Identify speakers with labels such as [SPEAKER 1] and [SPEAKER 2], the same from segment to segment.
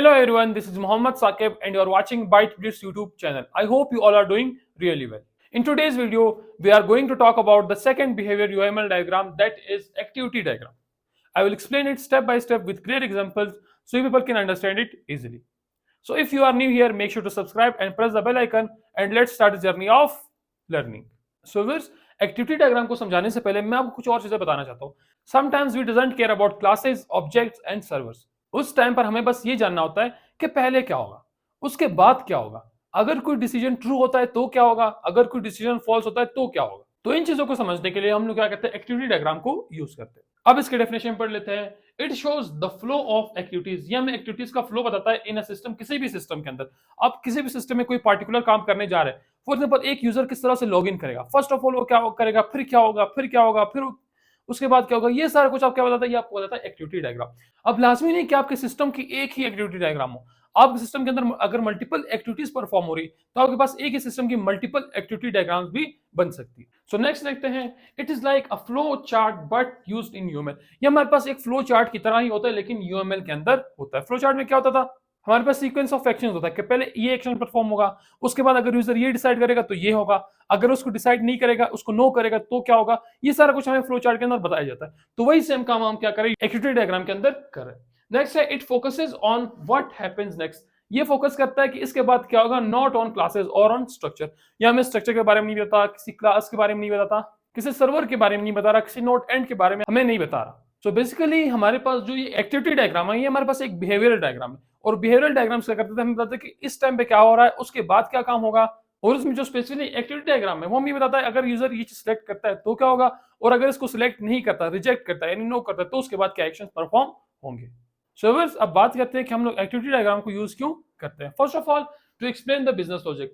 [SPEAKER 1] Hello everyone, this is Mohammad Saqib and you are watching ByteBlitz YouTube channel. I hope you all are doing really well. In today's video, we are going to talk about the second behavior UML diagram, that is activity diagram. I will explain it step by step with clear examples so you people can understand it easily. So if you are new here, make sure to subscribe and press the bell icon and let's start the journey of learning. So viewers, activity diagram को समझाने से पहले मैं आपको कुछ और चीजें बताना चाहता हूँ. Sometimes we doesn't care about classes, objects and servers. उस टाइम पर हमें बस ये जानना होता है कि पहले क्या होगा, उसके बाद क्या होगा, अगर कोई डिसीजन ट्रू होता है तो क्या होगा, अगर कोई डिसीजन फॉल्स होता है तो क्या होगा. तो इन चीजों को समझने के लिए हम लोग क्या करते हैं, एक्टिविटी डायग्राम को यूज करते हैं. अब इसके डेफिनेशन पढ़ लेते हैं. It shows the flow of activities. ये हमें एक्टिविटीज का फ्लो बताता है इन अ सिस्टम, किसी भी सिस्टम के अंदर. आप किसी भी सिस्टम में कोई पार्टिकुलर काम करने जा रहे हैं, फॉर एग्जांपल एक यूजर किस तरह से लॉग इन करेगा, फर्स्ट ऑफ ऑल वो क्या करेगा, फिर क्या होगा, फिर क्या होगा, फिर उसके बाद क्या होगा, ये सारा कुछ आप क्या बताता है, ये आपको बताता है एक्टिविटी डायग्राम. अब लाजमी नहीं कि आपके सिस्टम की एक ही एक्टिविटी डायग्राम हो. आपके सिस्टम के अंदर अगर मल्टीपल एक्टिविटीज परफॉर्म हो रही तो आपके पास एक ही सिस्टम की मल्टीपल एक्टिविटी डायग्राम्स भी बन सकती है. सो नेक्स्ट देखते हैं. It is like a flow chart but used in UML. ये हमारे पास एक फ्लो चार्ट की तरह ही होता है लेकिन यूएमएल के अंदर होता है. फ्लो चार्ट में क्या होता था, हमारे पास सीक्वेंस ऑफ एक्शंस होता है कि पहले ये एक्शन परफॉर्म होगा, उसके बाद अगर यूजर ये डिसाइड करेगा तो ये होगा, अगर उसको डिसाइड नहीं करेगा, उसको नो करेगा तो क्या होगा. ये सारा कुछ हमें फ्लो चार्ट के अंदर बताया जाता है. तो वही सेम काम हम क्या करें एक्टिविटी डायग्राम के अंदर करें. नेक्स्ट है it focuses on what happens next. ये फोकस करता है कि इसके बाद क्या होगा, नॉट ऑन क्लासेस और ऑन स्ट्रक्चर. ये हमें स्ट्रक्चर के बारे में नहीं बताता, किसी क्लास के बारे में नहीं बताता, किसी सर्वर के बारे में नहीं बता रहा, किसी नोड एंड के बारे में हमें नहीं बता रहा. सो बेसिकली हमारे पास जो ये एक्टिविटी डायग्राम है ये हमारे पास एक बिहेवियरल डायग्राम है. और बिहेवियरल डायग्राम्स क्या करते थे, हमें बताते हैं कि इस टाइम पे क्या हो रहा है, उसके बाद क्या काम होगा. और उसमें जो स्पेसिफिकली एक्टिविटी डायग्राम है वो हमें बताता है अगर यूजर ये चीज सिलेक्ट करता है तो क्या होगा, और अगर इसको सिलेक्ट नहीं करता, रिजेक्ट करता है यानी नो करता है तो उसके बाद क्या एक्शन परफॉर्म होंगे. सो व्यूअर्स, अब बात करते हैं कि हम लोग एक्टिविटी डायग्राम को यूज क्यों करते हैं. First of all to explain the business logic.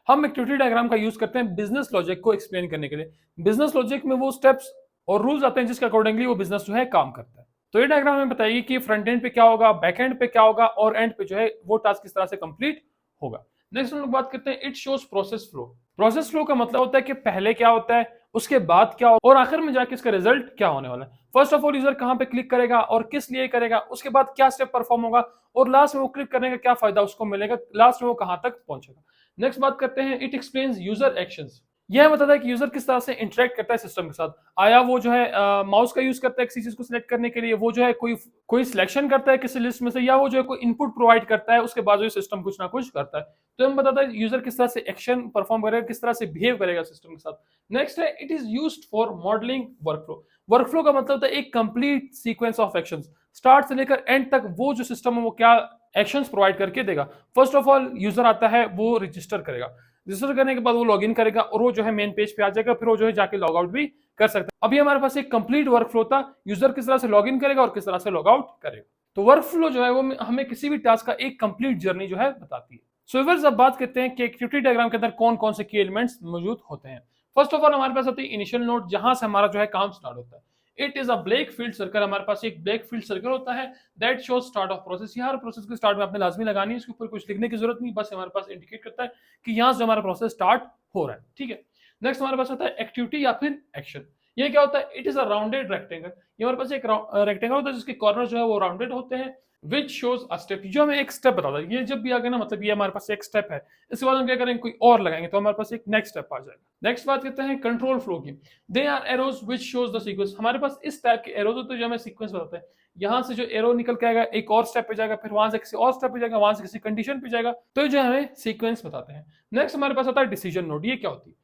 [SPEAKER 1] हम एक्टिविटी डायग्राम का यूज करते हैं बिजनेस लॉजिक को एक्सप्लेन करने के लिए. बिजनेस लॉजिक में वो स्टेप्स और रूल्स आते हैं जिसके अकॉर्डिंगली वो बिजनेस जो है काम करता है. तो ये डायग्राम हमें बताइए कि फ्रंट एंड पे क्या होगा, बैक एंड पे क्या होगा और एंड पे जो है वो टास्क किस तरह से कंप्लीट होगा. नेक्स्ट हम लोग बात करते हैं it shows process flow. Process flow का मतलब होता है कि पहले क्या होता है, उसके बाद क्या होगा और आखिर में जाके इसका रिजल्ट क्या होने वाला है. फर्स्ट ऑफ ऑल यूजर कहां पे क्लिक करेगा और किस लिए करेगा, उसके बाद क्या स्टेप परफॉर्म होगा और लास्ट में वो क्लिक करने का क्या फायदा उसको मिलेगा, लास्ट में वो कहां तक पहुंचेगा. नेक्स्ट बात करते हैं इट एक्सप्लेन्स यूजर एक्शंस. यह बताता है कि यूजर किस तरह से इंटरेक्ट करता है सिस्टम के साथ. आया वो जो है माउस का यूज करता है किसी चीज को सिलेक्ट करने के लिए, वो जो है कोई सिलेक्शन करता है किसी लिस्ट में से, या वो जो है कोई इनपुट प्रोवाइड करता है, उसके बाद जो सिस्टम कुछ ना कुछ करता है. तो हम बताता है यूजर किस तरह से एक्शन परफॉर्म करेगा, किस तरह से बिहेव करेगा सिस्टम के साथ. नेक्स्ट है it is used for modelling workflow. Workflow का मतलब होता है एक complete sequence of actions, start से लेकर एंड तक वो जो सिस्टम है वो क्या एक्शंस प्रोवाइड करके देगा. फर्स्ट ऑफ ऑल यूजर आता है, वो रजिस्टर करेगा, रजिस्टर करने के बाद वो लॉगिन करेगा और वो जो है मेन पेज पे आ जाएगा, फिर वो जो है जाके लॉग आउट भी कर सकता है. अभी हमारे पास एक कंप्लीट वर्कफ्लो था, यूजर किस तरह से लॉगिन करेगा और किस तरह से लॉग आउट करेगा. तो वर्कफ्लो जो है वो हमें किसी भी टास्क का एक कंप्लीट जर्नी जो है बताती है. सो व्यूअर्स, अब बात करते हैं कि एक्टिविटी डायग्राम के अंदर कौन कौन से की एलिमेंट्स मौजूद होते हैं. फर्स्ट ऑफ ऑल हमारे पास होती है इनिशियल नोड, जहां से हमारा जो है काम स्टार्ट होता है. It is a black field circle. हमारे पास एक ब्लैक फील्ड सर्कल होता है that shows start of process. यहाँ प्रोसेस के स्टार्ट में आपने लाजमी लगानी है, इसके ऊपर कुछ लिखने की जरूरत नहीं, बस हमारे पास इंडिकेट करता है कि यहाँ से हमारा प्रोसेस स्टार्ट हो रहा है. ठीक है. नेक्स्ट हमारे पास होता है एक्टिविटी या फिर एक्शन. ये क्या होता है, it is a rounded rectangle. ये हमारे पास एक रेक्टेंगल होता है जिसके कॉर्नर जो है वो राउंडेड होते हैं. Which shows a step. जो हमें एक स्टेप बताता है. ये जब भी आ गया ना, मतलब ये हमारे पास एक स्टेप है, इसके बाद हम क्या करेंगे, कोई और लगाएंगे तो हमारे पास एक नेक्स्ट स्टेप आ जाएगा. नेक्स्ट बात करते हैं कंट्रोल फ्लो की. They are arrows which shows the sequence. हमारे पास इस टाइप के एरोज होते हैं जो हमें सीक्वेंस बताते हैं. यहाँ से जो एरो निकल के आएगा एक और स्टेप पे जाएगा, फिर वहां से किसी और स्टेप पे जाएगा, वहां से किसी कंडीशन पे जाएगा, तो जो हमें सीक्वेंस बताते हैं. नेक्स्ट हमारे पास आता है डिसीजन नोड. ये क्या होती है,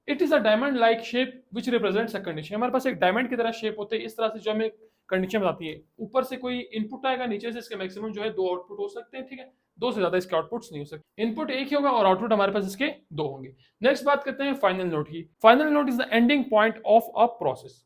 [SPEAKER 1] it is a diamond like shape which represents a condition. हमारे पास एक डायमंड की तरह शेप होते हैं, इस तरह से जो हमें कंडीशन बताती है. ऊपर से कोई इनपुट आएगा, नीचे से इसके मैक्सिमम जो है 2 आउटपुट हो सकते हैं. ठीक है, 2 से ज्यादा इसके आउटपुट्स नहीं हो सकते. इनपुट एक ही होगा और आउटपुट हमारे पास इसके 2 होंगे. नेक्स्ट बात करते हैं फाइनल नोड की. Final node is the ending point of a process.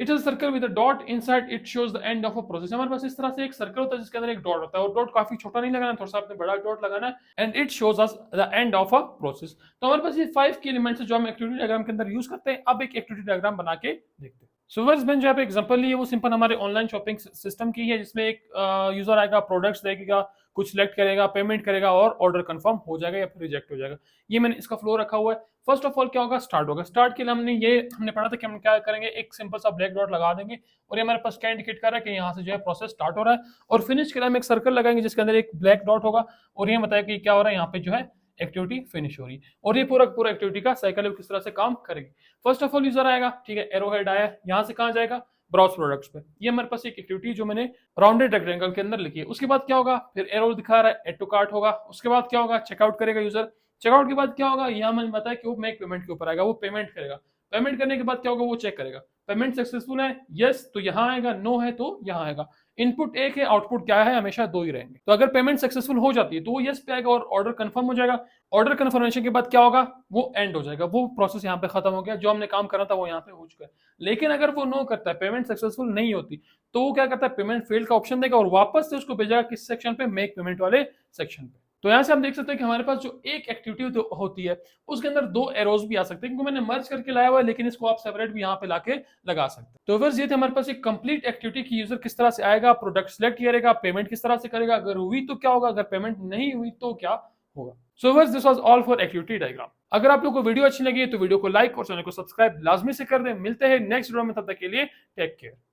[SPEAKER 1] It is circle with a dot inside it shows the end of a process. हमारे पास इस तरह से एक सर्कल होता है जिसके अंदर एक डॉट होता है, और डॉट काफी छोटा नहीं लगाना, थोड़ा सा आपने बड़ा डॉट लगाना है. And it shows us the end of a process. तो हमारे पास ये 5 की एलिमेंट्स जो हम एक्टिविटी डायग्राम के अंदर यूज करते हैं. अब एक एक्टिविटी डायग्राम बना के देखते हैं. सो वर्स मैंने जो यहाँ पे एग्जांपल ली है वो सिंपल हमारे ऑनलाइन शॉपिंग सिस्टम की है, जिसमें एक यूजर आएगा, प्रोडक्ट्स देखेगा, कुछ सिलेक्ट करेगा, पेमेंट करेगा और ऑर्डर कंफर्म हो जाएगा या फिर रिजेक्ट हो जाएगा। ये मैंने इसका फ्लो रखा हुआ है। फर्स्ट ऑफ ऑल क्या होगा, स्टार्ट होगा। स्टार्ट के लिए हमने पढ़ा था कि हम क्या करेंगे, एक सिंपल सा ब्लैक डॉट लगा देंगे और ये हमारे पास क्या इंडिकेट कर रहा है कि यहाँ से जो है प्रोसेस स्टार्ट हो रहा है। और फिनिश के लिए हम एक सर्कल लगाएंगे जिसके अंदर एक ब्लैक डॉट होगा और ये बताया कि क्या हो रहा है, यहाँ पे जो है एक्टिविटी फिनिश हो रही है। और ये पूरा पूरा एक्टिविटी का साइकिल किस तरह से काम करेगी। फर्स्ट ऑफ ऑल यूजर आएगा, ठीक है, एरो हेड आया, यहाँ से कहाँ जाएगा, ब्राउज प्रोडक्ट्स पे। ये हमारे पास एक एक्टिविटी जो मैंने राउंडेड रेक्टेंगल के अंदर लिखी है। उसके बाद क्या होगा, फिर एरो दिखा रहा है, एड टू कार्ट होगा। उसके बाद क्या होगा, चेकआउट करेगा यूजर। चेकआउट के बाद क्या होगा, यहाँ मैंने बताया कि वो मेक पेमेंट के ऊपर आएगा, वो पेमेंट करेगा। पेमेंट करने के बाद क्या होगा, वो चेक करेगा पेमेंट सक्सेसफुल है, यस तो यहाँ आएगा, नो है तो यहाँ आएगा। इनपुट एक है, आउटपुट क्या है, हमेशा दो ही रहेंगे। तो अगर पेमेंट सक्सेसफुल हो जाती है तो वो यस पे आएगा और ऑर्डर कंफर्म हो जाएगा। ऑर्डर कंफर्मेशन के बाद क्या होगा, वो एंड हो जाएगा, वो प्रोसेस यहाँ पे खत्म हो गया, जो हमने काम करना था वो यहाँ पे हो चुका है। लेकिन अगर वो नो करता है, पेमेंट सक्सेसफुल नहीं होती, तो वो क्या करता है, पेमेंट फेल्ड का ऑप्शन देगा और वापस से उसको भेजेगा किस सेक्शन पे, मेक पेमेंट वाले सेक्शन पे। तो यहाँ से हम देख सकते हैं कि हमारे पास जो एक एक्टिविटी होती है उसके अंदर दो एरोज भी आ सकते हैं, क्योंकि मैंने मर्ज करके लाया हुआ है, लेकिन इसको आप सेपरेट भी यहाँ पे लाके लगा सकते हैं। तो फिर ये थे हमारे पास एक कंप्लीट एक्टिविटी की यूजर किस तरह से आएगा, प्रोडक्ट सिलेक्ट करेगा, पेमेंट किस तरह से करेगा, अगर हुई तो क्या होगा, अगर पेमेंट नहीं हुई तो क्या होगा। So was this was all for activity diagram. अगर आप लोग को वीडियो अच्छी लगी है तो वीडियो को लाइक और चैनल को सब्सक्राइब लाजमी से कर दें। मिलते हैं नेक्स्ट वीडियो में, तब तक के लिए टेक केयर।